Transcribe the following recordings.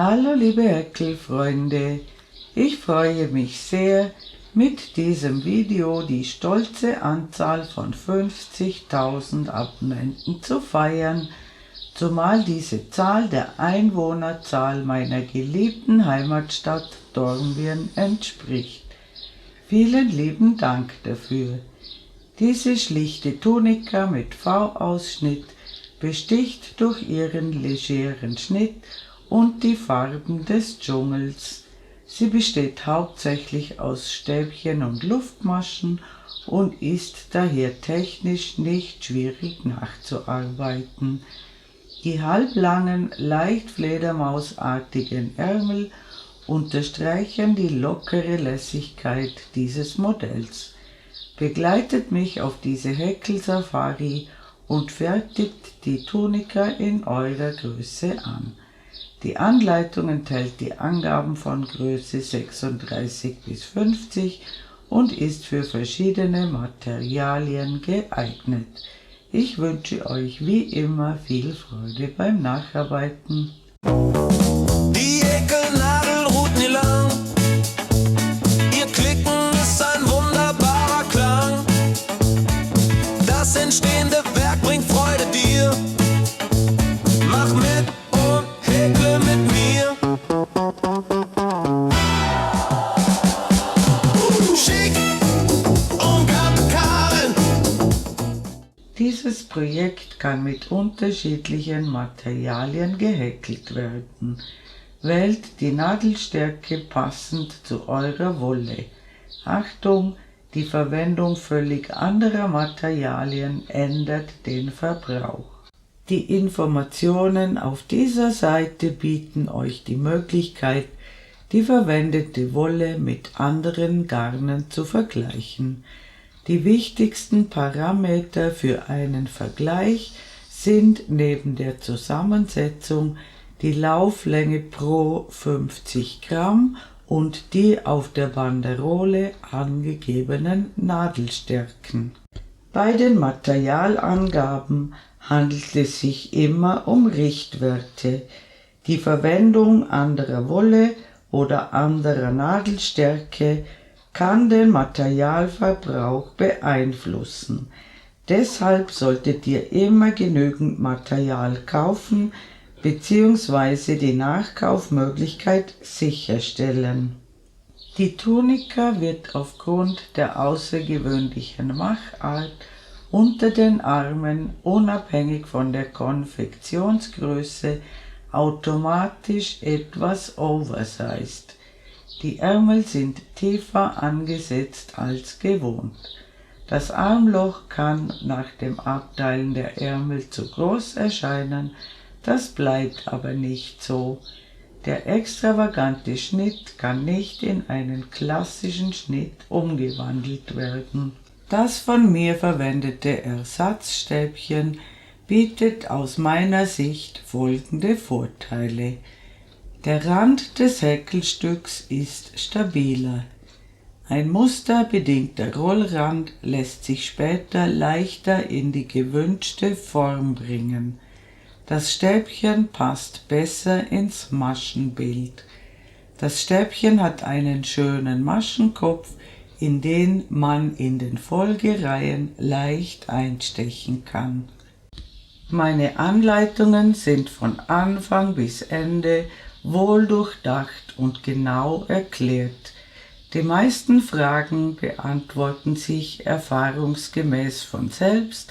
Hallo liebe Häkelfreunde, ich freue mich sehr, mit diesem Video die stolze Anzahl von 50.000 Abonnenten zu feiern, zumal diese Zahl der Einwohnerzahl meiner geliebten Heimatstadt Dornbirn entspricht. Vielen lieben Dank dafür. Diese schlichte Tunika mit V-Ausschnitt besticht durch ihren legeren Schnitt und die Farben des Dschungels. Sie besteht hauptsächlich aus Stäbchen und Luftmaschen und ist daher technisch nicht schwierig nachzuarbeiten. Die halblangen, leicht fledermausartigen Ärmel unterstreichen die lockere Lässigkeit dieses Modells. Begleitet mich auf diese Häckelsafari und fertigt die Tunika in eurer Größe an. Die Anleitung enthält die Angaben von Größe 36 bis 50 und ist für verschiedene Materialien geeignet. Ich wünsche euch wie immer viel Freude beim Nacharbeiten. Die Häkelnadel ruht nie lang, ihr Klicken ist ein wunderbarer Klang. Das entstehende Werk bringt Freude dir, mach mit und häkle mit mir. Schick und Karin. Dieses Projekt kann mit unterschiedlichen Materialien gehäkelt werden. Wählt die Nadelstärke passend zu eurer Wolle. Achtung, die Verwendung völlig anderer Materialien ändert den Verbrauch. Die Informationen auf dieser Seite bieten euch die Möglichkeit, die verwendete Wolle mit anderen Garnen zu vergleichen. Die wichtigsten Parameter für einen Vergleich sind neben der Zusammensetzung die Lauflänge pro 50 Gramm und die auf der Banderole angegebenen Nadelstärken. Bei den Materialangaben handelt es sich immer um Richtwerte. Die Verwendung anderer Wolle oder anderer Nadelstärke kann den Materialverbrauch beeinflussen. Deshalb solltet ihr immer genügend Material kaufen bzw. die Nachkaufmöglichkeit sicherstellen. Die Tunika wird aufgrund der außergewöhnlichen Machart unter den Armen unabhängig von der Konfektionsgröße automatisch etwas oversized. Die Ärmel sind tiefer angesetzt als gewohnt. Das Armloch kann nach dem Abteilen der Ärmel zu groß erscheinen, das bleibt aber nicht so. Der extravagante Schnitt kann nicht in einen klassischen Schnitt umgewandelt werden. Das von mir verwendete Ersatzstäbchen bietet aus meiner Sicht folgende Vorteile. Der Rand des Häkelstücks ist stabiler. Ein musterbedingter Rollrand lässt sich später leichter in die gewünschte Form bringen. Das Stäbchen passt besser ins Maschenbild. Das Stäbchen hat einen schönen Maschenkopf, in den man in den Folgereihen leicht einstechen kann. Meine Anleitungen sind von Anfang bis Ende wohl durchdacht und genau erklärt. Die meisten Fragen beantworten sich erfahrungsgemäß von selbst,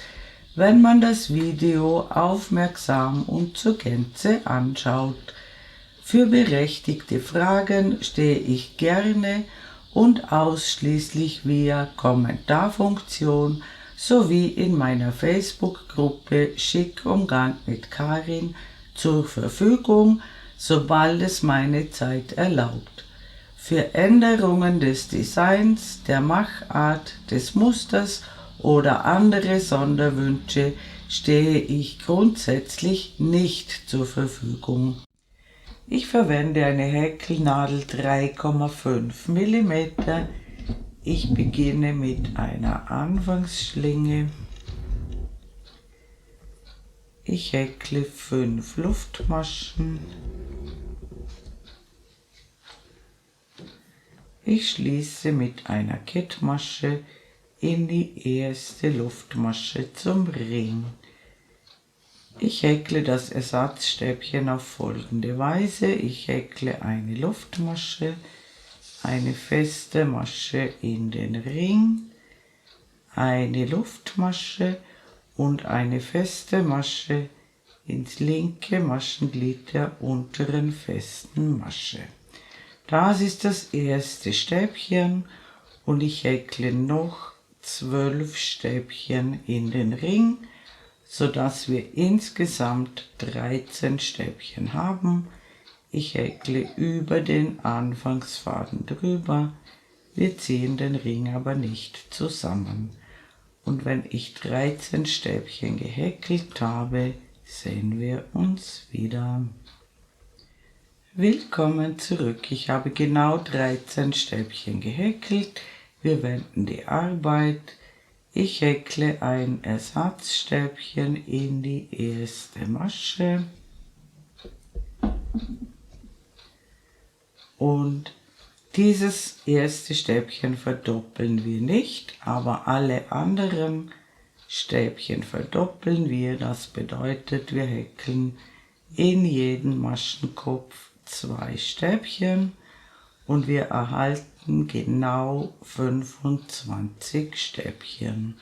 wenn man das Video aufmerksam und zur Gänze anschaut. Für berechtigte Fragen stehe ich gerne und ausschließlich via Kommentarfunktion sowie in meiner Facebook-Gruppe Schick Umgang mit Karin zur Verfügung, sobald es meine Zeit erlaubt. Für Änderungen des Designs, der Machart, des Musters oder andere Sonderwünsche stehe ich grundsätzlich nicht zur Verfügung. Ich verwende eine Häkelnadel 3,5 mm. Ich beginne mit einer Anfangsschlinge. Ich häkle 5 Luftmaschen. Ich schließe mit einer Kettmasche in die erste Luftmasche zum Ring. Ich häkle das Ersatzstäbchen auf folgende Weise. Ich häkle eine Luftmasche, eine feste Masche in den Ring, eine Luftmasche und eine feste Masche ins linke Maschenglied der unteren festen Masche. Das ist das erste Stäbchen und ich häkle noch 12 Stäbchen in den Ring, sodass wir insgesamt 13 Stäbchen haben. Ich häkle über den Anfangsfaden drüber. Wir ziehen den Ring aber nicht zusammen. Und wenn ich 13 Stäbchen gehäkelt habe, sehen wir uns wieder. Willkommen zurück. Ich habe genau 13 Stäbchen gehäkelt. Wir wenden die Arbeit. Ich häkle ein Ersatzstäbchen in die erste Masche und dieses erste Stäbchen verdoppeln wir nicht, aber alle anderen Stäbchen verdoppeln wir. Das bedeutet, wir häkeln in jeden Maschenkopf 2 Stäbchen und wir erhalten genau 25 Stäbchen.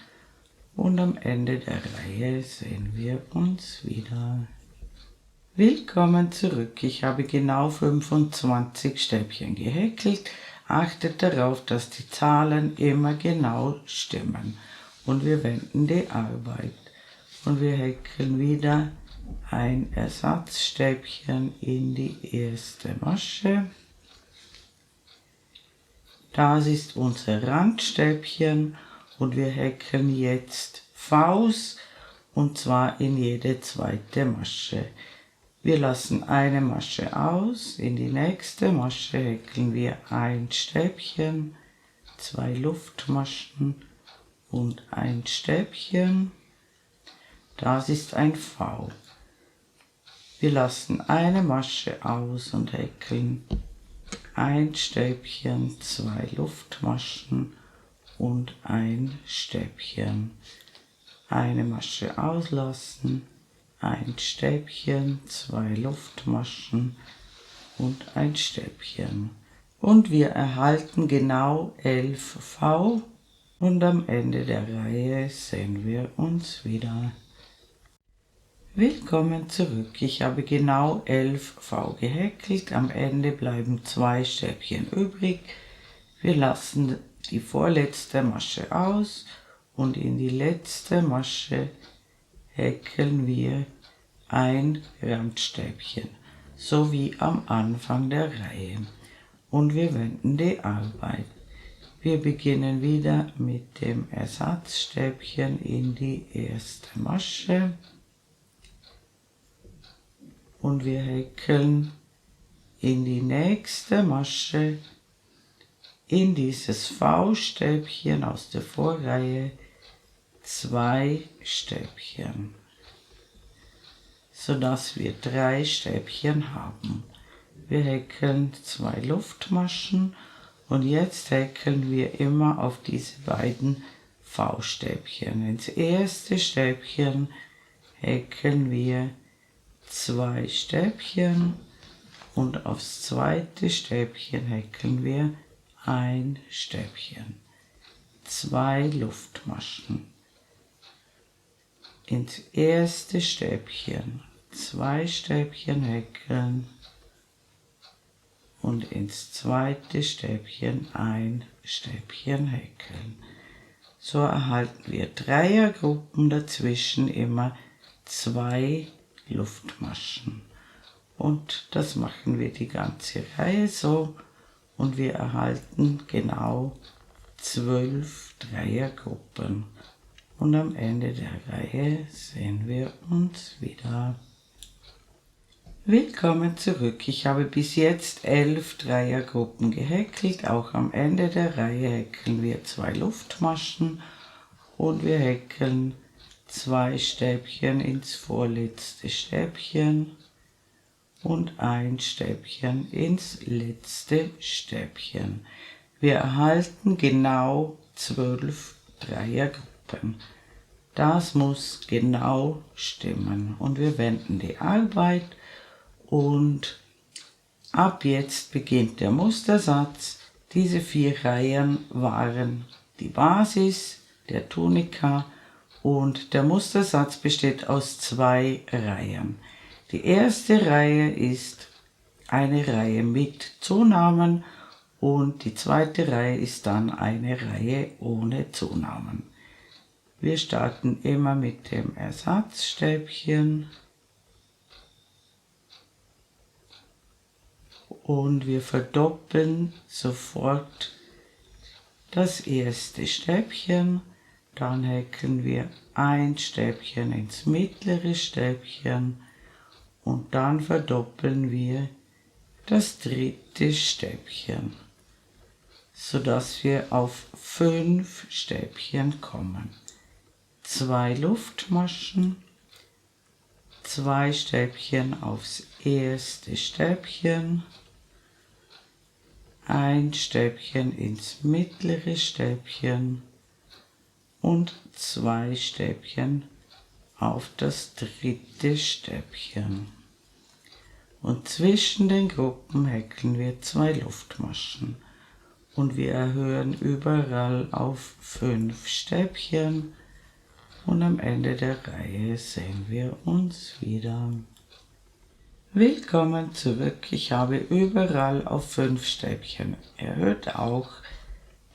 Und am Ende der Reihe sehen wir uns wieder. Willkommen zurück. Ich habe genau 25 Stäbchen gehäkelt. Achtet darauf, dass die Zahlen immer genau stimmen. Und wir wenden die Arbeit. Und wir häkeln wieder ein Ersatzstäbchen in die erste Masche. Das ist unser Randstäbchen und wir häkeln jetzt Vs und zwar in jede zweite Masche. Wir lassen eine Masche aus, in die nächste Masche häkeln wir ein Stäbchen, 2 Luftmaschen und ein Stäbchen. Das ist ein V. Wir lassen eine Masche aus und häkeln ein Stäbchen, 2 Luftmaschen und ein Stäbchen. Eine Masche auslassen, ein Stäbchen, 2 Luftmaschen und ein Stäbchen. Und wir erhalten genau 11 V und am Ende der Reihe sehen wir uns wieder. Willkommen zurück. Ich habe genau 11 V gehäkelt. Am Ende bleiben 2 Stäbchen übrig. Wir lassen die vorletzte Masche aus und in die letzte Masche häkeln wir ein Randstäbchen, so wie am Anfang der Reihe. Und wir wenden die Arbeit. Wir beginnen wieder mit dem Ersatzstäbchen in die erste Masche. Und wir häkeln in die nächste Masche in dieses V-Stäbchen aus der Vorreihe 2 Stäbchen, sodass wir 3 Stäbchen haben. Wir häkeln 2 Luftmaschen und jetzt häkeln wir immer auf diese beiden V-Stäbchen. Ins erste Stäbchen häkeln wir 2 Stäbchen und aufs zweite Stäbchen häkeln wir ein Stäbchen. 2 Luftmaschen. Ins erste Stäbchen 2 Stäbchen häkeln und ins zweite Stäbchen ein Stäbchen häkeln. So erhalten wir Dreiergruppen, dazwischen immer 2 Luftmaschen. Und das machen wir die ganze Reihe so und wir erhalten genau 12 Dreiergruppen. Und am Ende der Reihe sehen wir uns wieder. Willkommen zurück. Ich habe bis jetzt 11 Dreiergruppen gehäkelt. Auch am Ende der Reihe häkeln wir 2 Luftmaschen und wir häkeln 2 Stäbchen ins vorletzte Stäbchen und ein Stäbchen ins letzte Stäbchen. Wir erhalten genau 12 Dreiergruppen. Das muss genau stimmen. Und wir wenden die Arbeit und ab jetzt beginnt der Mustersatz. Diese 4 Reihen waren die Basis der Tunika und der Mustersatz besteht aus 2 Reihen. Die erste Reihe ist eine Reihe mit Zunahmen und die zweite Reihe ist dann eine Reihe ohne Zunahmen. Wir starten immer mit dem Ersatzstäbchen und wir verdoppeln sofort das erste Stäbchen, dann häkeln wir ein Stäbchen ins mittlere Stäbchen und dann verdoppeln wir das dritte Stäbchen, sodass wir auf 5 Stäbchen kommen. 2 Luftmaschen, 2 Stäbchen aufs erste Stäbchen, ein Stäbchen ins mittlere Stäbchen und 2 Stäbchen auf das dritte Stäbchen. Und zwischen den Gruppen häkeln wir 2 Luftmaschen und wir erhöhen überall auf 5 Stäbchen und am Ende der Reihe sehen wir uns wieder. Willkommen zurück, ich habe überall auf 5 Stäbchen erhöht, auch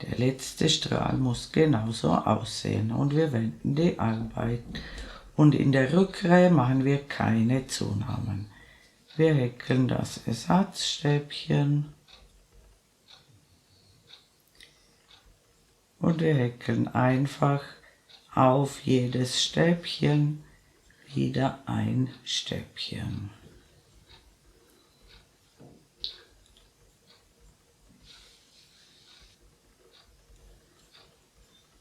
der letzte Strahl muss genauso aussehen und wir wenden die Arbeit und in der Rückreihe machen wir keine Zunahmen. Wir häkeln das Ersatzstäbchen und wir häkeln einfach auf jedes Stäbchen wieder ein Stäbchen.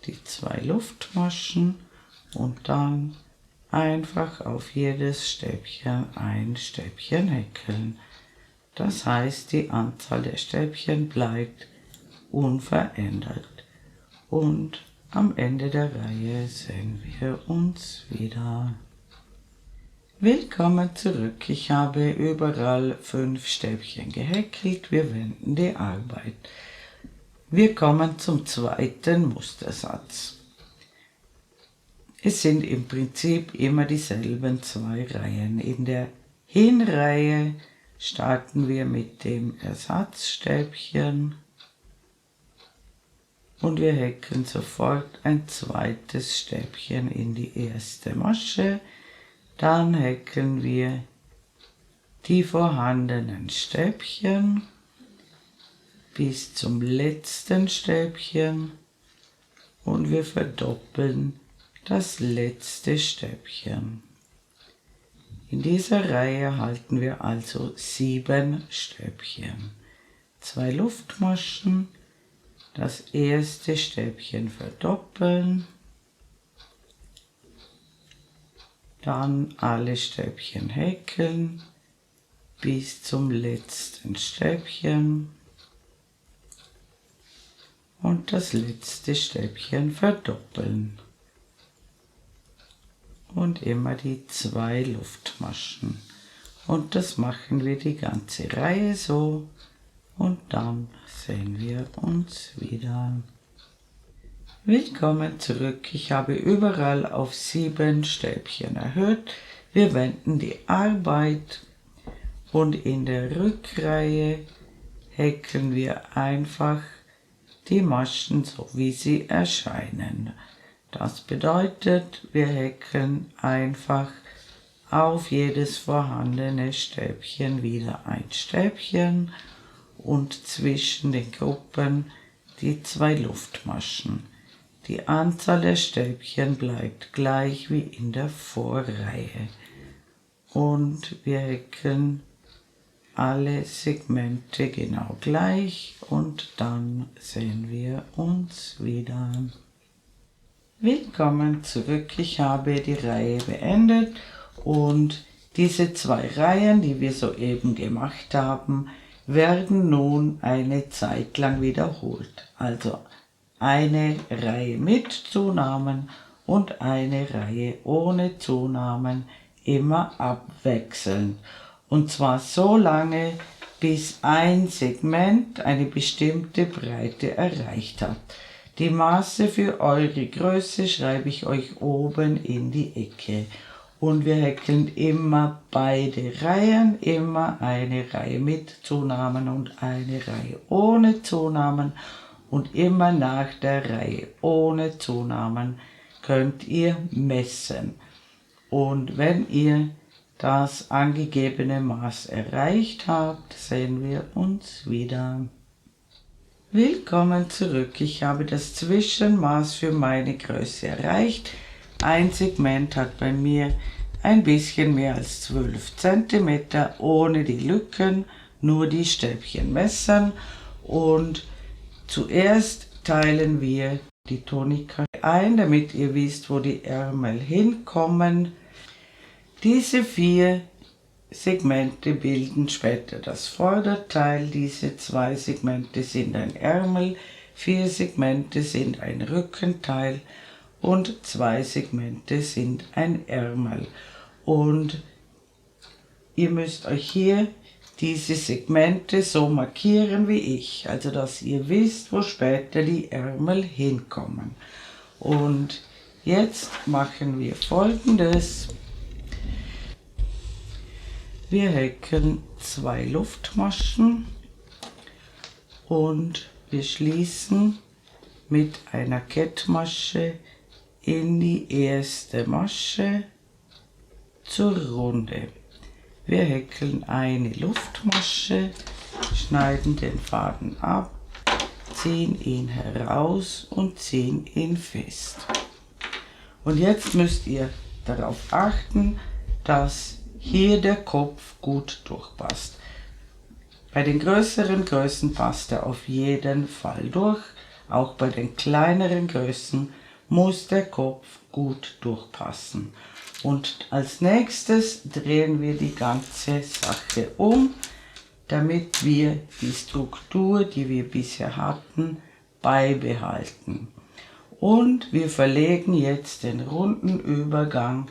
Die 2 Luftmaschen und dann einfach auf jedes Stäbchen ein Stäbchen häkeln. Das heißt, die Anzahl der Stäbchen bleibt unverändert. Und am Ende der Reihe sehen wir uns wieder. Willkommen zurück. Ich habe überall 5 Stäbchen gehäkelt. Wir wenden die Arbeit. Wir kommen zum zweiten Mustersatz. Es sind im Prinzip immer dieselben 2 Reihen. In der Hinreihe starten wir mit dem Ersatzstäbchen und wir häkeln sofort ein zweites Stäbchen in die erste Masche. Dann häkeln wir die vorhandenen Stäbchen bis zum letzten Stäbchen und wir verdoppeln das letzte Stäbchen. In dieser Reihe erhalten wir also 7 Stäbchen. 2 Luftmaschen, das erste Stäbchen verdoppeln, dann alle Stäbchen häkeln bis zum letzten Stäbchen und das letzte Stäbchen verdoppeln. Und immer die 2 Luftmaschen. Und das machen wir die ganze Reihe so und dann sehen wir uns wieder. Willkommen zurück. Ich habe überall auf 7 Stäbchen erhöht. Wir wenden die Arbeit und in der Rückreihe häkeln wir einfach die Maschen so wie sie erscheinen. Das bedeutet, wir häkeln einfach auf jedes vorhandene Stäbchen wieder ein Stäbchen und zwischen den Gruppen die 2 Luftmaschen. Die Anzahl der Stäbchen bleibt gleich wie in der Vorreihe und wir häkeln alle Segmente genau gleich und dann sehen wir uns wieder. Willkommen zurück, ich habe die Reihe beendet und diese 2 Reihen, die wir soeben gemacht haben, werden nun eine Zeit lang wiederholt. Also eine Reihe mit Zunahmen und eine Reihe ohne Zunahmen, immer abwechselnd. Und zwar so lange, bis ein Segment eine bestimmte Breite erreicht hat. Die Maße für eure Größe schreibe ich euch oben in die Ecke. Und wir häkeln immer beide Reihen, immer eine Reihe mit Zunahmen und eine Reihe ohne Zunahmen. Und immer nach der Reihe ohne Zunahmen könnt ihr messen. Und wenn ihr das angegebene Maß erreicht habt, sehen wir uns wieder. Willkommen zurück. Ich habe das Zwischenmaß für meine Größe erreicht. Ein Segment hat bei mir ein bisschen mehr als 12 cm, ohne die Lücken, nur die Stäbchen messen. Und zuerst teilen wir die Tonika ein, damit ihr wisst, wo die Ärmel hinkommen. Diese 4 Segmente bilden später das Vorderteil. Diese 2 Segmente sind ein Ärmel, 4 Segmente sind ein Rückenteil und 2 Segmente sind ein Ärmel. Und ihr müsst euch hier diese Segmente so markieren wie ich, also dass ihr wisst, wo später die Ärmel hinkommen. Und jetzt machen wir Folgendes. Wir häkeln 2 Luftmaschen und wir schließen mit einer Kettmasche in die erste Masche zur Runde. Wir häkeln eine Luftmasche, schneiden den Faden ab, ziehen ihn heraus und ziehen ihn fest. Und jetzt müsst ihr darauf achten, dass hier der Kopf gut durchpasst. Bei den größeren Größen passt er auf jeden Fall durch. Auch bei den kleineren Größen muss der Kopf gut durchpassen. Und als nächstes drehen wir die ganze Sache um, damit wir die Struktur, die wir bisher hatten, beibehalten. Und wir verlegen jetzt den runden Übergang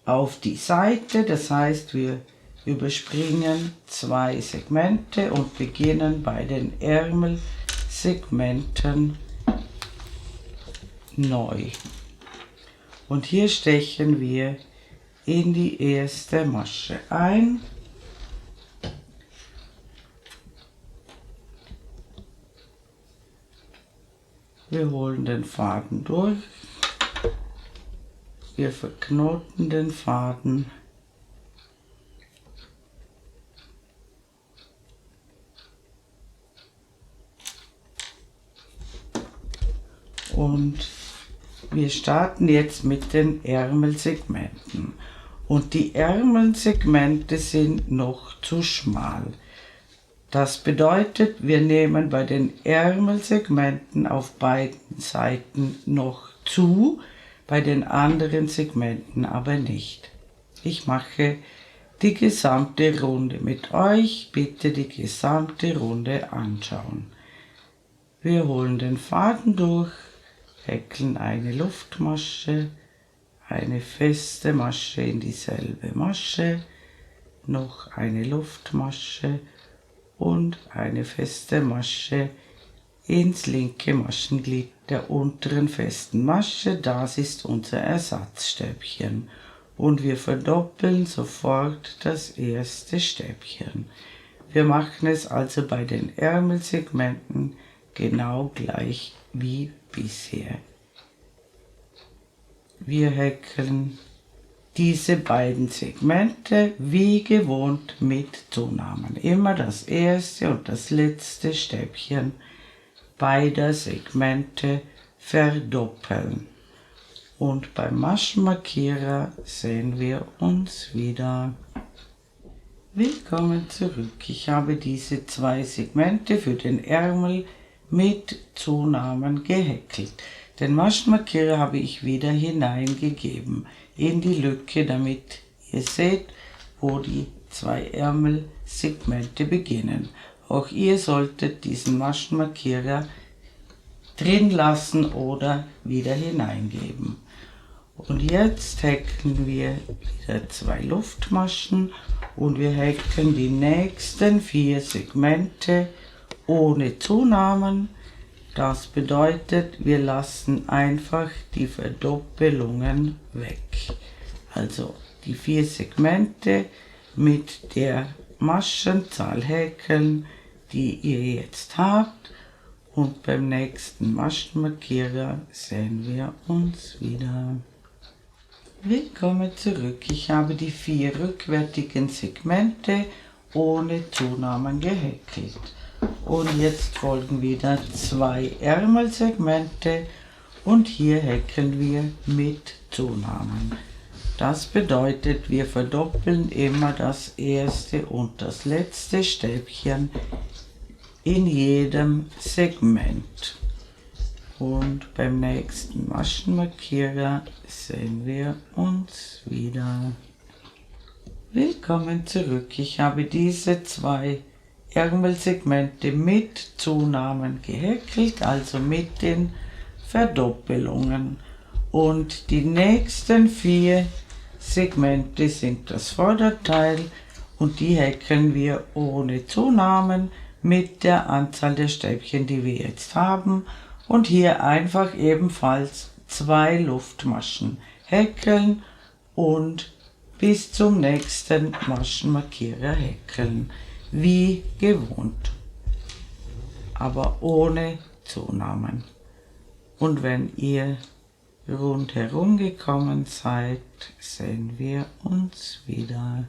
auf die Seite, das heißt, wir überspringen 2 Segmente und beginnen bei den Ärmelsegmenten neu. Und hier stechen wir in die erste Masche ein. Wir holen den Faden durch. Wir verknoten den Faden und wir starten jetzt mit den Ärmelsegmenten. Und die Ärmelsegmente sind noch zu schmal. Das bedeutet, wir nehmen bei den Ärmelsegmenten auf beiden Seiten noch zu, bei den anderen Segmenten aber nicht. Ich mache die gesamte Runde mit euch. Bitte die gesamte Runde anschauen. Wir holen den Faden durch, häkeln eine Luftmasche, eine feste Masche in dieselbe Masche, noch eine Luftmasche und eine feste Masche ins linke Maschenglied der unteren festen Masche. Das ist unser Ersatzstäbchen. Und wir verdoppeln sofort das erste Stäbchen. Wir machen es also bei den Ärmelsegmenten genau gleich wie bisher. Wir häkeln diese beiden Segmente wie gewohnt mit Zunahmen. Immer das erste und das letzte Stäbchen beider Segmente verdoppeln. Und beim Maschenmarkierer sehen wir uns wieder. Willkommen zurück. Ich habe diese 2 Segmente für den Ärmel mit Zunahmen gehäkelt. Den Maschenmarkierer habe ich wieder hineingegeben in die Lücke, damit ihr seht, wo die 2 Ärmelsegmente beginnen. Auch ihr solltet diesen Maschenmarkierer drin lassen oder wieder hineingeben. Und jetzt häkeln wir wieder 2 Luftmaschen und wir häkeln die nächsten 4 Segmente ohne Zunahmen. Das bedeutet, wir lassen einfach die Verdoppelungen weg. Also die 4 Segmente mit der Maschenzahl häkeln, die ihr jetzt habt. Und beim nächsten Maschenmarkierer sehen wir uns wieder. Willkommen zurück. Ich habe die 4 rückwärtigen Segmente ohne Zunahmen gehäkelt. Und jetzt folgen wieder 2 Ärmelsegmente und hier häkeln wir mit Zunahmen. Das bedeutet, wir verdoppeln immer das erste und das letzte Stäbchen in jedem Segment. Und beim nächsten Maschenmarkierer sehen wir uns wieder. Willkommen zurück. Ich habe diese 2 Ärmelsegmente mit Zunahmen gehäkelt, also mit den Verdoppelungen. Und die nächsten 4 Segmente sind das Vorderteil und die häkeln wir ohne Zunahmen mit der Anzahl der Stäbchen, die wir jetzt haben. Und hier einfach ebenfalls 2 Luftmaschen häkeln und bis zum nächsten Maschenmarkierer häkeln, wie gewohnt, aber ohne Zunahmen. Und wenn ihr rundherum gekommen seid, sehen wir uns wieder.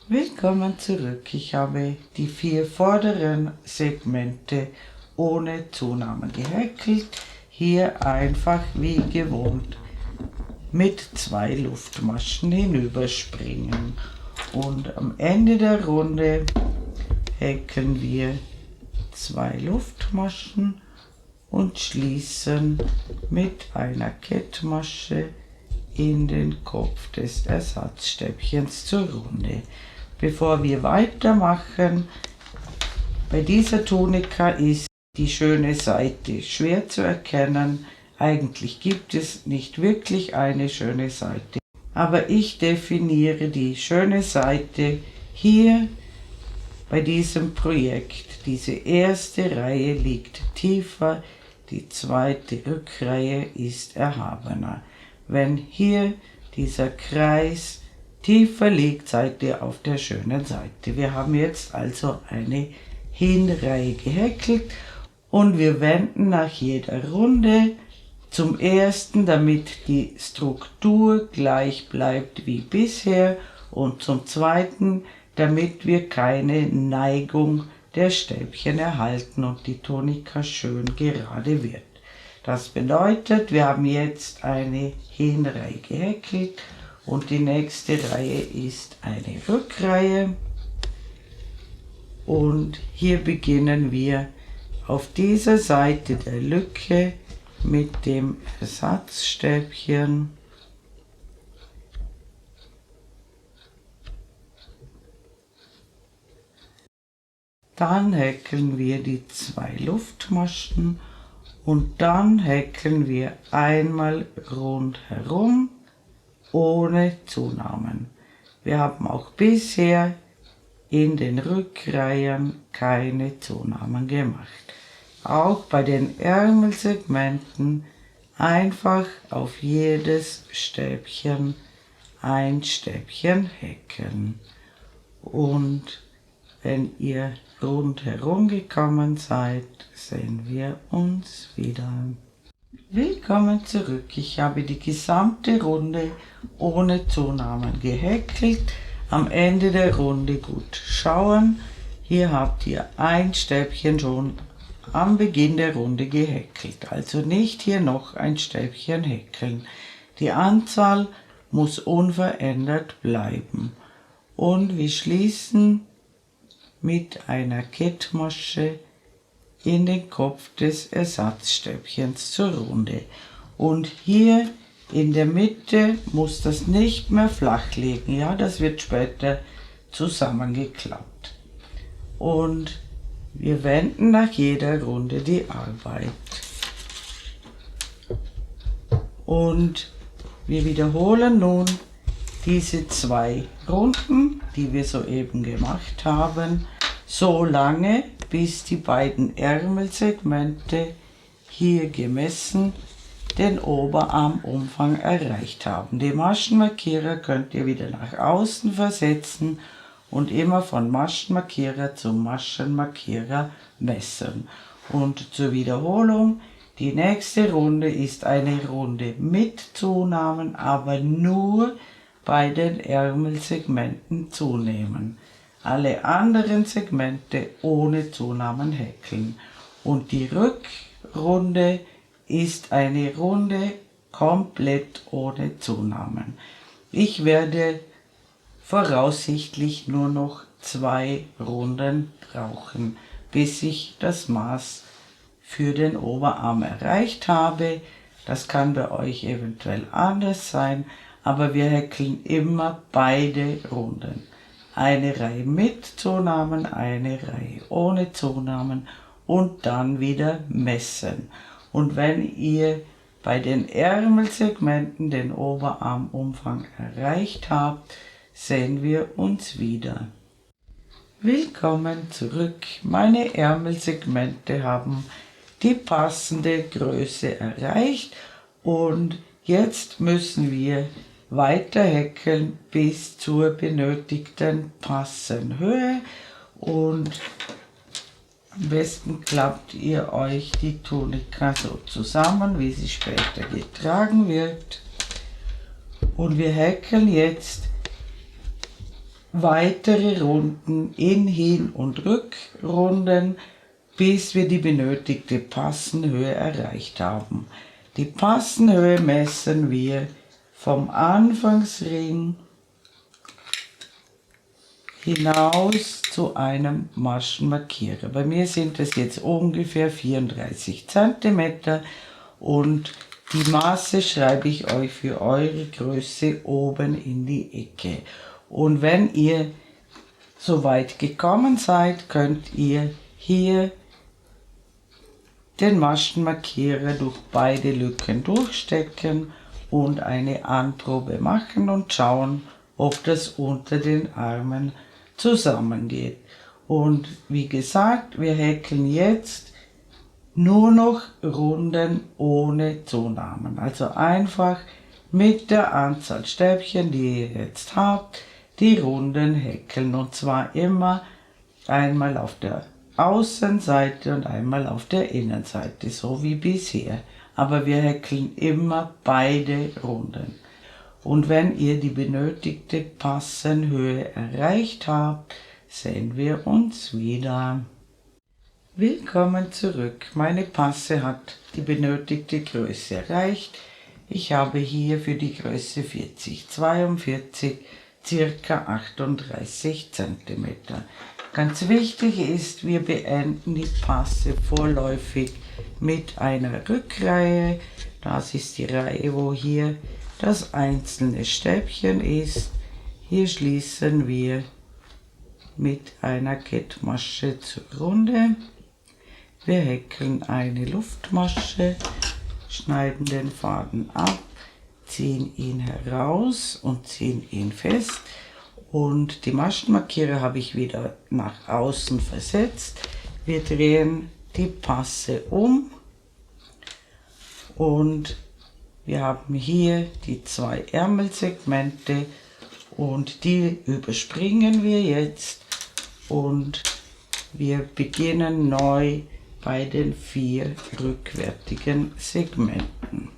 Willkommen zurück. Ich habe die 4 vorderen Segmente ohne Zunahmen gehäkelt. Hier einfach wie gewohnt mit 2 Luftmaschen hinüberspringen. Und am Ende der Runde häkeln wir 2 Luftmaschen und schließen mit einer Kettmasche in den Kopf des Ersatzstäbchens zur Runde. Bevor wir weitermachen, bei dieser Tunika ist die schöne Seite schwer zu erkennen. Eigentlich gibt es nicht wirklich eine schöne Seite, aber ich definiere die schöne Seite hier bei diesem Projekt. Diese erste Reihe liegt tiefer, die zweite Rückreihe ist erhabener. Wenn hier dieser Kreis tiefer liegt, seid ihr auf der schönen Seite. Wir haben jetzt also eine Hinreihe gehäkelt und wir wenden nach jeder Runde zum ersten, damit die Struktur gleich bleibt wie bisher, und zum zweiten, damit wir keine Neigung der Stäbchen erhalten und die Tunika schön gerade wird. Das bedeutet, wir haben jetzt eine Hinreihe gehäkelt und die nächste Reihe ist eine Rückreihe. Und hier beginnen wir auf dieser Seite der Lücke mit dem Ersatzstäbchen. Dann häkeln wir die 2 Luftmaschen und dann häkeln wir einmal rundherum ohne Zunahmen. Wir haben auch bisher in den Rückreihen keine Zunahmen gemacht. Auch bei den Ärmelsegmenten einfach auf jedes Stäbchen ein Stäbchen häkeln. Und wenn ihr rundherum gekommen seid, sehen wir uns wieder. Willkommen zurück. Ich habe die gesamte Runde ohne Zunahmen gehäkelt. Am Ende der Runde gut schauen. Hier habt ihr ein Stäbchen schon am Beginn der Runde gehäkelt. Also nicht hier noch ein Stäbchen häkeln. Die Anzahl muss unverändert bleiben. Und wir schließen mit einer Kettmasche in den Kopf des Ersatzstäbchens zur Runde. Und hier in der Mitte muss das nicht mehr flach liegen. Ja, das wird später zusammengeklappt. Und wir wenden nach jeder Runde die Arbeit. Und wir wiederholen nun diese 2 Runden, die wir soeben gemacht haben, so lange, bis die beiden Ärmelsegmente hier gemessen den Oberarmumfang erreicht haben. Die Maschenmarkierer könnt ihr wieder nach außen versetzen und immer von Maschenmarkierer zu Maschenmarkierer messen. Und zur Wiederholung, die nächste Runde ist eine Runde mit Zunahmen, aber nur bei den Ärmelsegmenten zunehmen. Alle anderen Segmente ohne Zunahmen häkeln. Und die Rückrunde ist eine Runde komplett ohne Zunahmen. Ich werde voraussichtlich nur noch 2 Runden brauchen, bis ich das Maß für den Oberarm erreicht habe. Das kann bei euch eventuell anders sein, aber wir häkeln immer beide Runden. Eine Reihe mit Zunahmen, eine Reihe ohne Zunahmen und dann wieder messen. Und wenn ihr bei den Ärmelsegmenten den Oberarmumfang erreicht habt, sehen wir uns wieder. Willkommen zurück. Meine Ärmelsegmente haben die passende Größe erreicht und jetzt müssen wir weiter häkeln bis zur benötigten Passenhöhe und am besten klappt ihr euch die Tunika so zusammen, wie sie später getragen wird. Und wir häkeln jetzt weitere Runden in Hin- und Rückrunden, bis wir die benötigte Passenhöhe erreicht haben. Die Passenhöhe messen wir vom Anfangsring hinaus zu einem Maschenmarkierer. Bei mir sind es jetzt ungefähr 34 cm und die Maße schreibe ich euch für eure Größe oben in die Ecke. Und wenn ihr so weit gekommen seid, könnt ihr hier den Maschenmarkierer durch beide Lücken durchstecken und eine Anprobe machen und schauen, ob das unter den Armen zusammengeht. Und wie gesagt, wir häkeln jetzt nur noch Runden ohne Zunahmen. Also einfach mit der Anzahl Stäbchen, die ihr jetzt habt, die Runden häkeln. Und zwar immer einmal auf der Außenseite und einmal auf der Innenseite, so wie bisher. Aber wir häkeln immer beide Runden. Und wenn ihr die benötigte Passenhöhe erreicht habt, sehen wir uns wieder. Willkommen zurück. Meine Passe hat die benötigte Größe erreicht. Ich habe hier für die Größe 40-42 circa 38 cm. Ganz wichtig ist, wir beenden die Passe vorläufig mit einer Rückreihe. Das ist die Reihe, wo hier das einzelne Stäbchen ist. Hier schließen wir mit einer Kettmasche zur Runde. Wir häkeln eine Luftmasche, schneiden den Faden ab, ziehen ihn heraus und ziehen ihn fest. Und die Maschenmarkierer habe ich wieder nach außen versetzt. Wir drehen die Passe um und wir haben hier die 2 Ärmelsegmente und die überspringen wir jetzt und wir beginnen neu bei den 4 rückwärtigen Segmenten.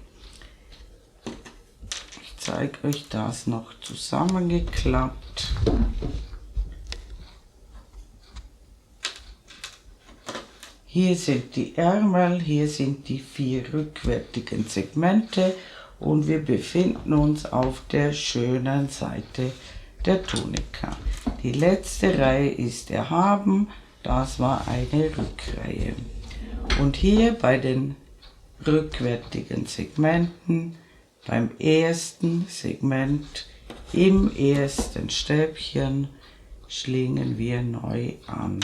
Ich zeige euch das noch zusammengeklappt. Hier sind die Ärmel, hier sind die 4 rückwärtigen Segmente und wir befinden uns auf der schönen Seite der Tunika. Die letzte Reihe ist erhaben, das war eine Rückreihe. Und hier bei den rückwärtigen Segmenten, beim ersten Segment, im ersten Stäbchen, schlingen wir neu an.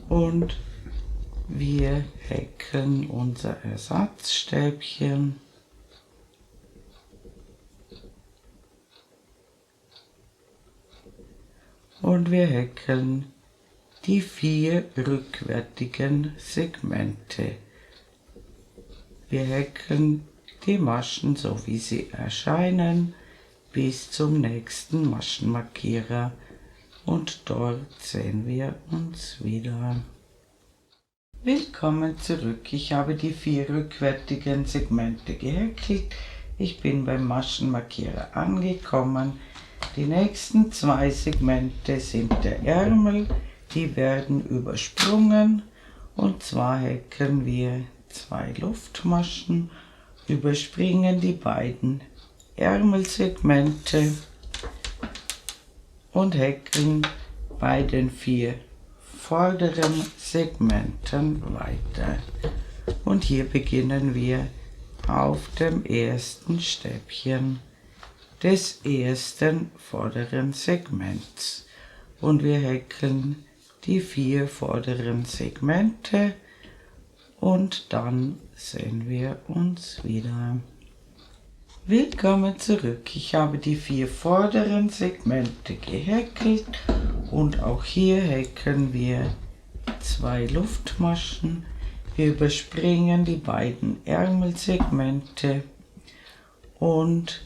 Und wir häkeln unser Ersatzstäbchen. Und wir häkeln die 4 rückwärtigen Segmente. Wir häkeln die Maschen, so wie sie erscheinen, bis zum nächsten Maschenmarkierer. Und dort sehen wir uns wieder. Willkommen zurück. Ich habe die 4 rückwärtigen Segmente gehäkelt. Ich bin beim Maschenmarkierer angekommen. Die nächsten 2 Segmente sind der Ärmel. Die werden übersprungen. Und zwar häkeln wir 2 Luftmaschen, überspringen die beiden Ärmelsegmente und häkeln bei den 4 vorderen Segmenten weiter. Und hier beginnen wir auf dem ersten Stäbchen des ersten vorderen Segments. Und wir häkeln die 4 vorderen Segmente und dann sehen wir uns wieder. Willkommen zurück. Ich habe die 4 vorderen Segmente gehäkelt und auch hier häkeln wir 2 Luftmaschen. Wir überspringen die beiden Ärmelsegmente und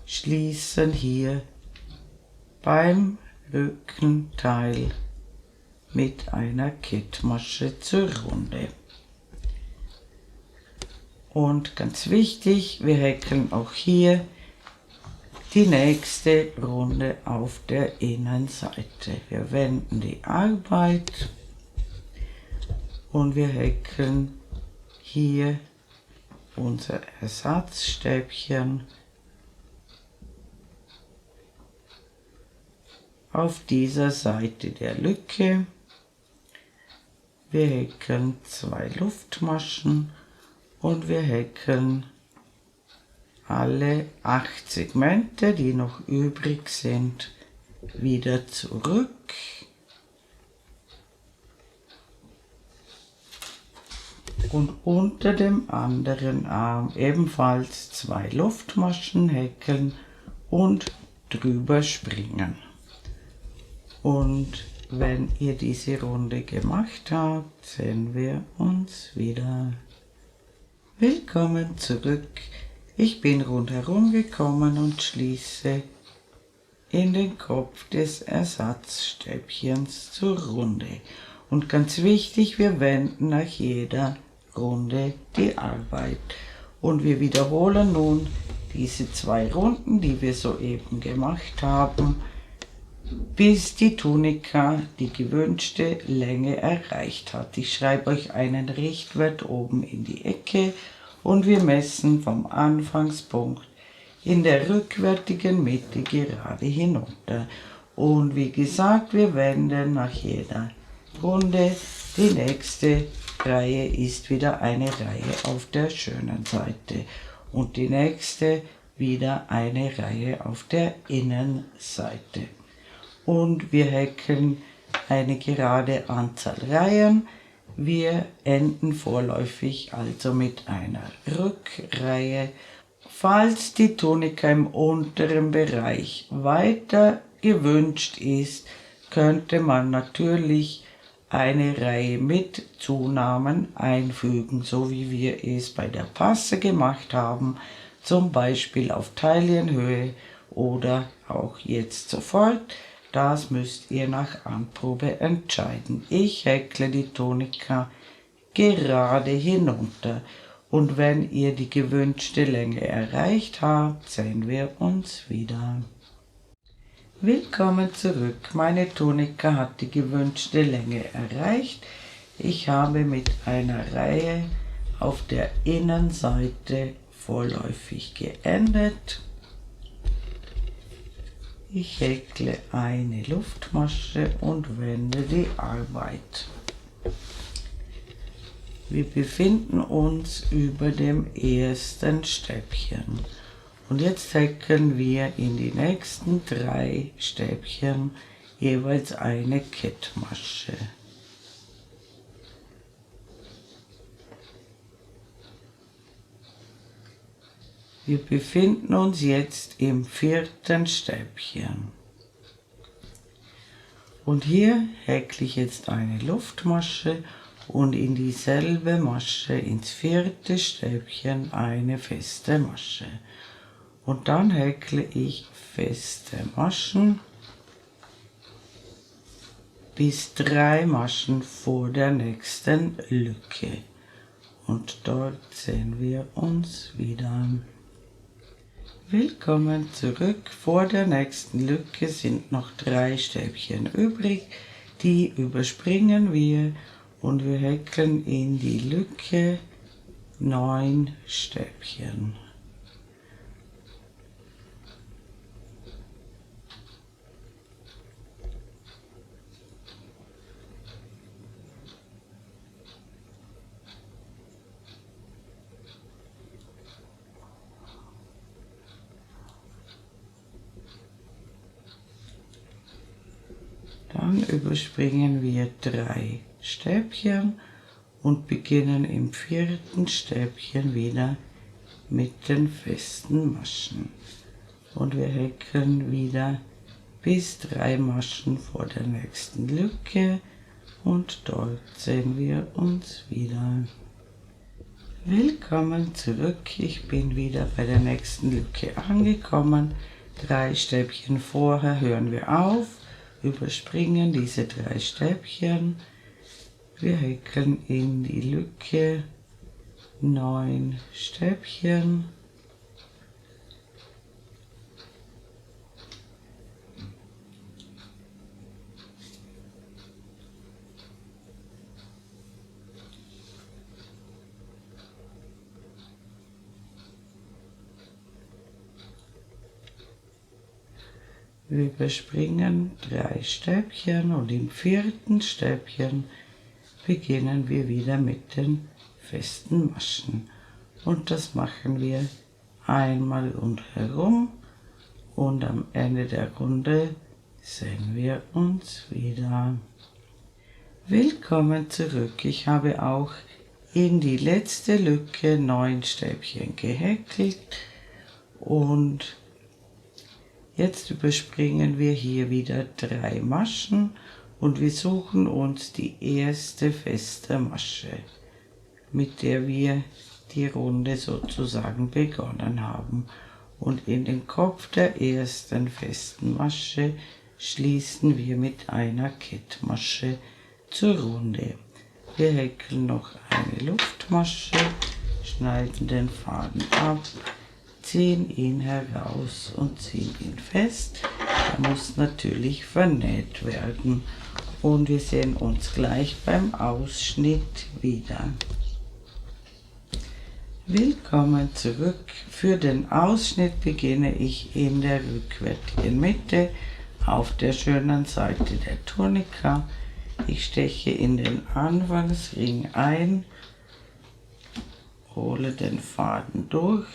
schließen hier beim Rückenteil mit einer Kettmasche zur Runde. Und ganz wichtig, wir häkeln auch hier die nächste Runde auf der Innenseite. Wir wenden die Arbeit und wir häkeln hier unser Ersatzstäbchen auf dieser Seite der Lücke. Wir häkeln 2 Luftmaschen und wir häkeln alle 8 Segmente, die noch übrig sind, wieder zurück. Und unter dem anderen Arm ebenfalls 2 Luftmaschen häkeln und drüber springen. Und wenn ihr diese Runde gemacht habt, sehen wir uns wieder. Willkommen zurück. Ich bin rundherum gekommen und schließe in den Kopf des Ersatzstäbchens zur Runde. Und ganz wichtig, wir wenden nach jeder Runde die Arbeit. Und wir wiederholen nun diese 2 Runden, die wir soeben gemacht haben, bis die Tunika die gewünschte Länge erreicht hat. Ich schreibe euch einen Richtwert oben in die Ecke und wir messen vom Anfangspunkt in der rückwärtigen Mitte gerade hinunter. Und wie gesagt, wir wenden nach jeder Runde. Die nächste Reihe ist wieder eine Reihe auf der schönen Seite und die nächste wieder eine Reihe auf der Innenseite. Und wir häkeln eine gerade Anzahl Reihen. Wir enden vorläufig also mit einer Rückreihe. Falls die Tunika im unteren Bereich weiter gewünscht ist, könnte man natürlich eine Reihe mit Zunahmen einfügen, so wie wir es bei der Passe gemacht haben, zum Beispiel auf Taillenhöhe oder auch jetzt sofort. Das müsst ihr nach Anprobe entscheiden. Ich häkle die Tunika gerade hinunter und wenn ihr die gewünschte Länge erreicht habt, sehen wir uns wieder. Willkommen zurück. Meine Tunika hat die gewünschte Länge erreicht. Ich habe mit einer Reihe auf der Innenseite vorläufig geendet. Ich häkle eine Luftmasche und wende die Arbeit. Wir befinden uns über dem ersten Stäbchen und jetzt häkeln wir in die nächsten 3 Stäbchen jeweils eine Kettmasche. Wir befinden uns jetzt im 4. Stäbchen. Und hier häkle ich jetzt eine Luftmasche und in dieselbe Masche ins 4. Stäbchen eine feste Masche. Und dann häkle ich feste Maschen bis 3 Maschen vor der nächsten Lücke. Und dort sehen wir uns wieder. Willkommen zurück. Vor der nächsten Lücke sind noch 3 Stäbchen übrig. Die überspringen wir und wir häkeln in die Lücke 9 Stäbchen. Dann überspringen wir 3 Stäbchen und beginnen im 4. Stäbchen wieder mit den festen Maschen. Und wir häkeln wieder bis 3 Maschen vor der nächsten Lücke und dort sehen wir uns wieder. Willkommen zurück, ich bin wieder bei der nächsten Lücke angekommen. 3 Stäbchen vorher hören wir auf. Überspringen diese 3 Stäbchen. Wir häkeln in die Lücke 9 Stäbchen. Wir überspringen 3 Stäbchen und im 4. Stäbchen beginnen wir wieder mit den festen Maschen. Und das machen wir einmal rundherum und am Ende der Runde sehen wir uns wieder. Willkommen zurück. Ich habe auch in die letzte Lücke 9 Stäbchen gehäkelt und jetzt überspringen wir hier wieder 3 Maschen und wir suchen uns die erste feste Masche, mit der wir die Runde sozusagen begonnen haben. Und in den Kopf der ersten festen Masche schließen wir mit einer Kettmasche zur Runde. Wir häkeln noch eine Luftmasche, schneiden den Faden ab, ziehen ihn heraus und ziehen ihn fest. Er muss natürlich vernäht werden und wir sehen uns gleich beim Ausschnitt wieder. Willkommen zurück. Für den Ausschnitt beginne ich in der rückwärtigen Mitte auf der schönen Seite der Tunika. Ich steche in den Anfangsring ein, hole den Faden durch,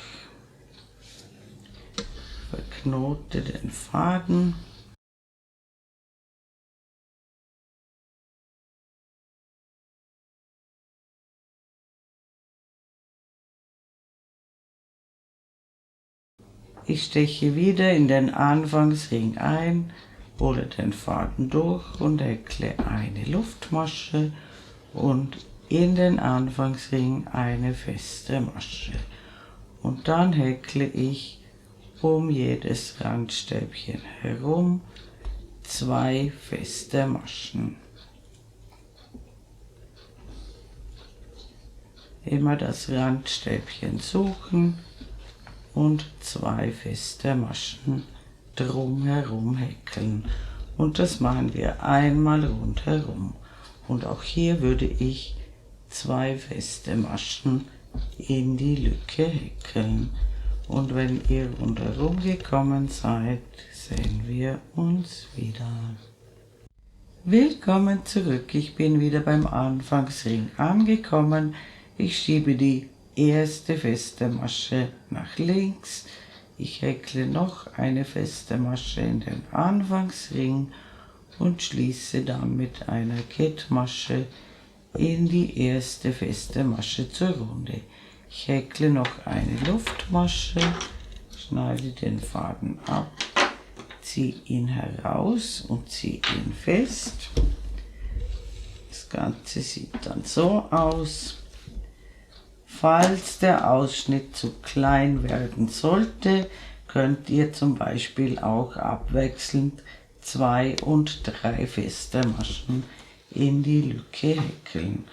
verknote den Faden, ich steche wieder in den Anfangsring ein, hole den Faden durch und häkle eine Luftmasche und in den Anfangsring eine feste Masche. Und dann häkle ich um jedes Randstäbchen herum 2 feste Maschen. Immer das Randstäbchen suchen und 2 feste Maschen drumherum häkeln. Und das machen wir einmal rundherum. Und auch hier würde ich 2 feste Maschen in die Lücke häkeln. Und wenn ihr rundherum gekommen seid, sehen wir uns wieder. Willkommen zurück, ich bin wieder beim Anfangsring angekommen. Ich schiebe die erste feste Masche nach links. Ich häkle noch eine feste Masche in den Anfangsring und schließe dann mit einer Kettmasche in die erste feste Masche zur Runde. Ich häkle noch eine Luftmasche, schneide den Faden ab, ziehe ihn heraus und ziehe ihn fest. Das Ganze sieht dann so aus. Falls der Ausschnitt zu klein werden sollte, könnt ihr zum Beispiel auch abwechselnd 2 und 3 feste Maschen in die Lücke häkeln.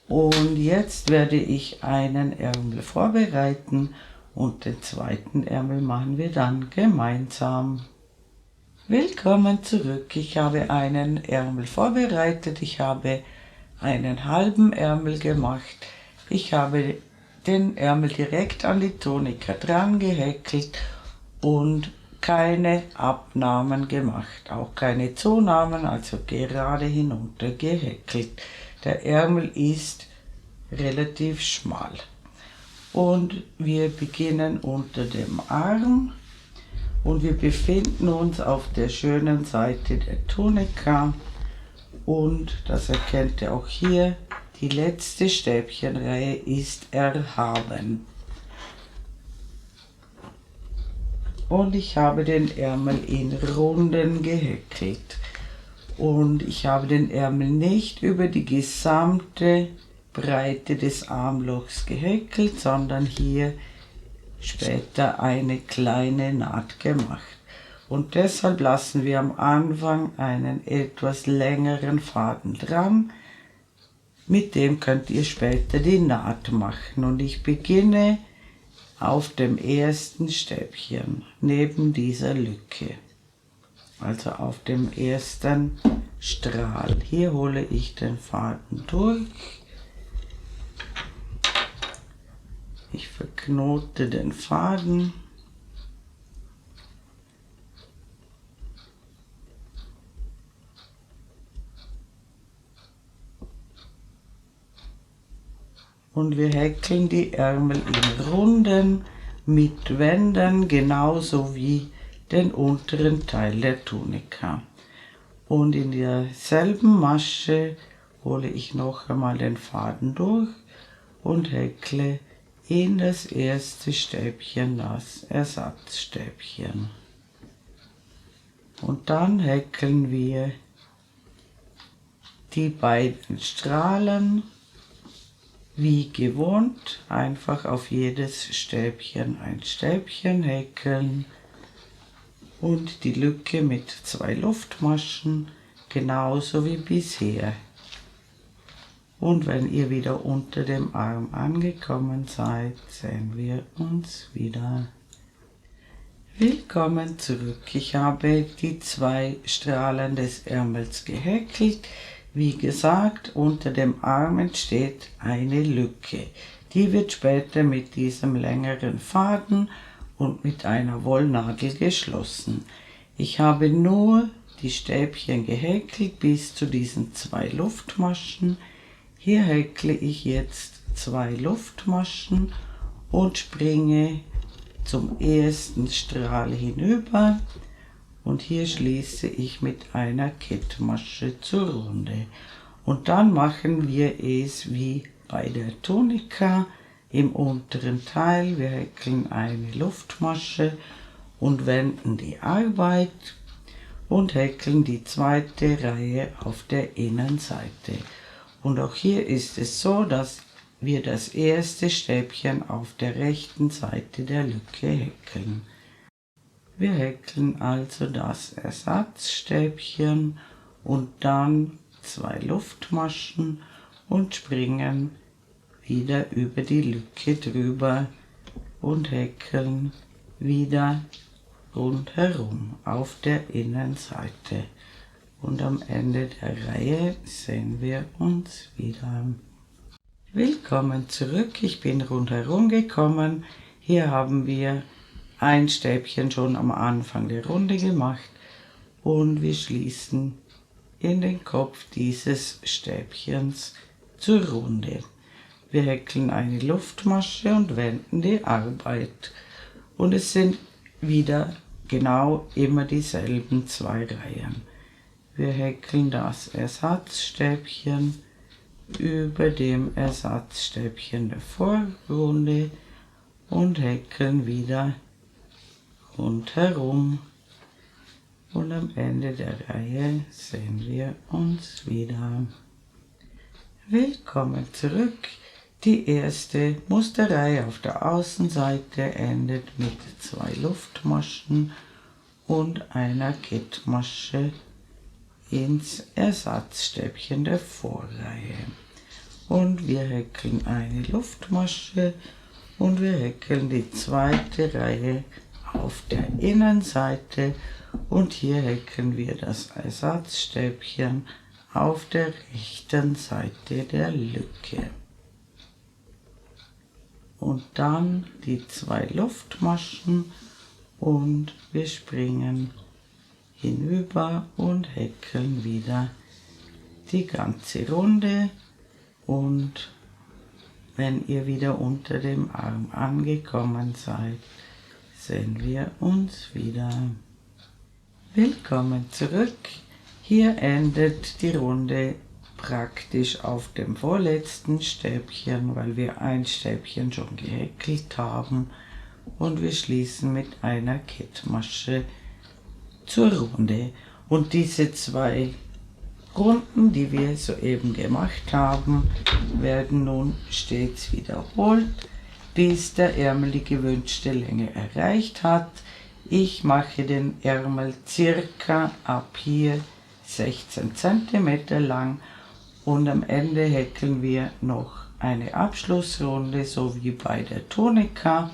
Und jetzt werde ich einen Ärmel vorbereiten und den zweiten Ärmel machen wir dann gemeinsam. Willkommen zurück, ich habe einen Ärmel vorbereitet, ich habe einen halben Ärmel gemacht. Ich habe den Ärmel direkt an die Tonika dran gehäkelt und keine Abnahmen gemacht, auch keine Zunahmen, also gerade hinunter gehäkelt. Der Ärmel ist relativ schmal. Und wir beginnen unter dem Arm und wir befinden uns auf der schönen Seite der Tonika und das erkennt ihr auch hier, die letzte Stäbchenreihe ist erhaben. Und ich habe den Ärmel in Runden gehäkelt. Und ich habe den Ärmel nicht über die gesamte Breite des Armlochs gehäkelt, sondern hier später eine kleine Naht gemacht. Und deshalb lassen wir am Anfang einen etwas längeren Faden dran. Mit dem könnt ihr später die Naht machen. Und ich beginne auf dem ersten Stäbchen neben dieser Lücke, also auf dem ersten Strahl. Hier hole ich den Faden durch, ich verknote den Faden und wir häkeln die Ärmel in Runden mit Wänden, genauso wie den unteren Teil der Tunika. Und in derselben Masche hole ich noch einmal den Faden durch und häkle in das erste Stäbchen das Ersatzstäbchen. Und dann häkeln wir die beiden Strahlen wie gewohnt, einfach auf jedes Stäbchen ein Stäbchen häkeln und die Lücke mit 2 Luftmaschen, genauso wie bisher. Und wenn ihr wieder unter dem Arm angekommen seid, sehen wir uns wieder. Willkommen zurück. Ich habe die 2 Strahlen des Ärmels gehäkelt. Wie gesagt, unter dem Arm entsteht eine Lücke. Die wird später mit diesem längeren Faden und mit einer Wollnadel geschlossen. Ich habe nur die Stäbchen gehäkelt bis zu diesen 2 Luftmaschen. Hier häkle ich jetzt 2 Luftmaschen und springe zum ersten Strahl hinüber. Und hier schließe ich mit einer Kettmasche zur Runde. Und dann machen wir es wie bei der Tunika im unteren Teil. Wir häkeln eine Luftmasche und wenden die Arbeit und häkeln die zweite Reihe auf der Innenseite. Und auch hier ist es so, dass wir das erste Stäbchen auf der rechten Seite der Lücke häkeln. Wir häkeln also das Ersatzstäbchen und dann 2 Luftmaschen und springen wieder über die Lücke drüber und häkeln wieder rundherum auf der Innenseite. Und am Ende der Reihe sehen wir uns wieder. Willkommen zurück, ich bin rundherum gekommen. Hier haben wir ein Stäbchen schon am Anfang der Runde gemacht und wir schließen in den Kopf dieses Stäbchens zur Runde. Wir häkeln eine Luftmasche und wenden die Arbeit. Und es sind wieder genau immer dieselben 2 Reihen. Wir häkeln das Ersatzstäbchen über dem Ersatzstäbchen der Vorrunde und häkeln wieder rundherum. Und am Ende der Reihe sehen wir uns wieder. Willkommen zurück. Die erste Musterreihe auf der Außenseite endet mit 2 Luftmaschen und einer Kettmasche ins Ersatzstäbchen der Vorreihe. Und wir häkeln eine Luftmasche und wir häkeln die zweite Reihe auf der Innenseite und hier häkeln wir das Ersatzstäbchen auf der rechten Seite der Lücke. Und dann die 2 Luftmaschen und wir springen hinüber und häkeln wieder die ganze Runde. Und wenn ihr wieder unter dem Arm angekommen seid, sehen wir uns wieder. Willkommen zurück. Hier endet die Runde praktisch auf dem vorletzten Stäbchen, weil wir ein Stäbchen schon gehäkelt haben, und wir schließen mit einer Kettmasche zur Runde. Und diese 2 Runden, die wir soeben gemacht haben, werden nun stets wiederholt, bis der Ärmel die gewünschte Länge erreicht hat. Ich mache den Ärmel circa ab hier 16 cm lang und am Ende häkeln wir noch eine Abschlussrunde, so wie bei der Tunika.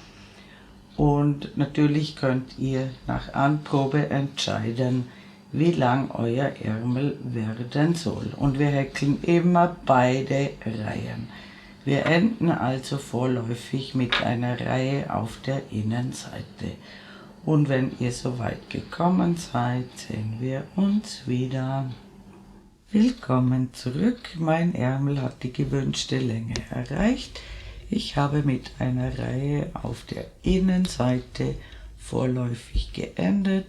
Und natürlich könnt ihr nach Anprobe entscheiden, wie lang euer Ärmel werden soll. Und wir häkeln immer beide Reihen. Wir enden also vorläufig mit einer Reihe auf der Innenseite. Und wenn ihr soweit gekommen seid, sehen wir uns wieder. Willkommen zurück. Mein Ärmel hat die gewünschte Länge erreicht. Ich habe mit einer Reihe auf der Innenseite vorläufig geendet.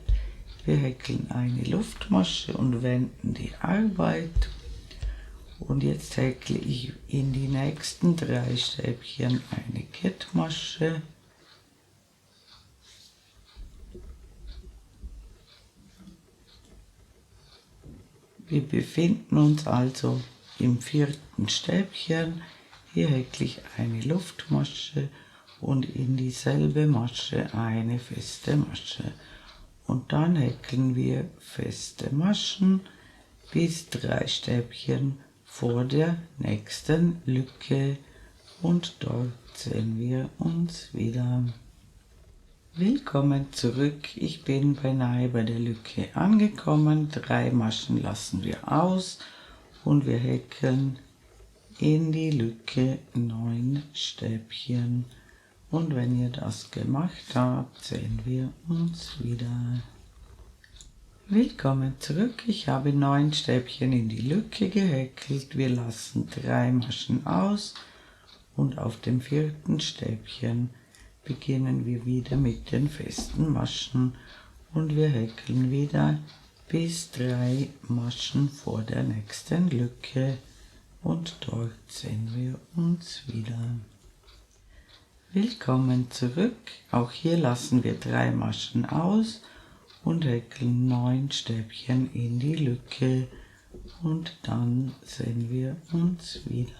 Wir häkeln eine Luftmasche und wenden die Arbeit. Und jetzt häkle ich in die nächsten 3 Stäbchen eine Kettmasche. Wir befinden uns also im 4. Stäbchen. Hier häkle ich eine Luftmasche und in dieselbe Masche eine feste Masche. Und dann häkeln wir feste Maschen bis 3 Stäbchen vor der nächsten Lücke und dort sehen wir uns wieder. Willkommen zurück. Ich bin beinahe bei der Lücke angekommen. 3 Maschen lassen wir aus und wir häkeln in die Lücke 9 Stäbchen. Und wenn ihr das gemacht habt, sehen wir uns wieder. Willkommen zurück. Ich habe 9 Stäbchen in die Lücke gehäkelt. Wir lassen 3 Maschen aus und auf dem 4. Stäbchen beginnen wir wieder mit den festen Maschen und wir häkeln wieder bis 3 Maschen vor der nächsten Lücke und dort sehen wir uns wieder. Willkommen zurück. Auch hier lassen wir 3 Maschen aus und häkeln 9 Stäbchen in die Lücke und dann sehen wir uns wieder.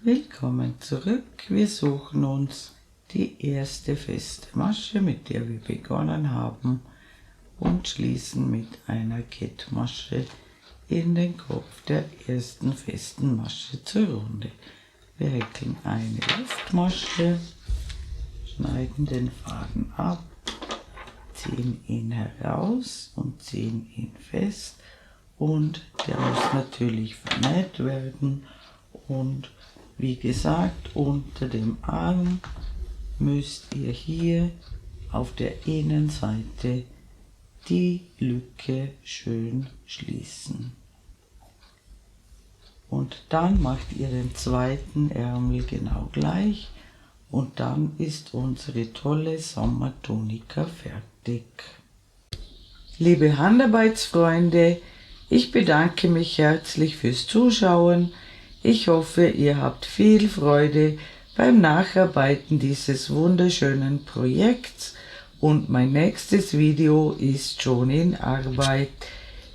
Willkommen zurück. Wir suchen uns die erste feste Masche, mit der wir begonnen haben, und schließen mit einer Kettmasche in den Kopf der ersten festen Masche zur Runde. Wir häkeln eine Luftmasche, schneiden den Faden ab, ziehen ihn heraus und ziehen ihn fest, und der muss natürlich vernäht werden. Und wie gesagt, unter dem Arm müsst ihr hier auf der Innenseite die Lücke schön schließen. Und dann macht ihr den zweiten Ärmel genau gleich und dann ist unsere tolle Sommertunika fertig. Liebe Handarbeitsfreunde, ich bedanke mich herzlich fürs Zuschauen. Ich hoffe, ihr habt viel Freude beim Nacharbeiten dieses wunderschönen Projekts und mein nächstes Video ist schon in Arbeit.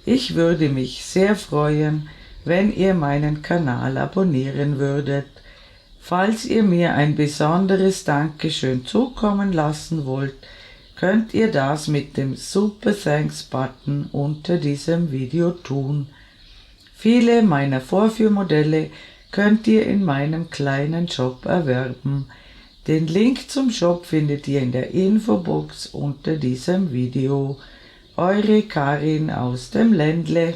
Ich würde mich sehr freuen, wenn ihr meinen Kanal abonnieren würdet. Falls ihr mir ein besonderes Dankeschön zukommen lassen wollt, könnt ihr das mit dem Super Thanks Button unter diesem Video tun. Viele meiner Vorführmodelle könnt ihr in meinem kleinen Shop erwerben. Den Link zum Shop findet ihr in der Infobox unter diesem Video. Eure Karin aus dem Ländle.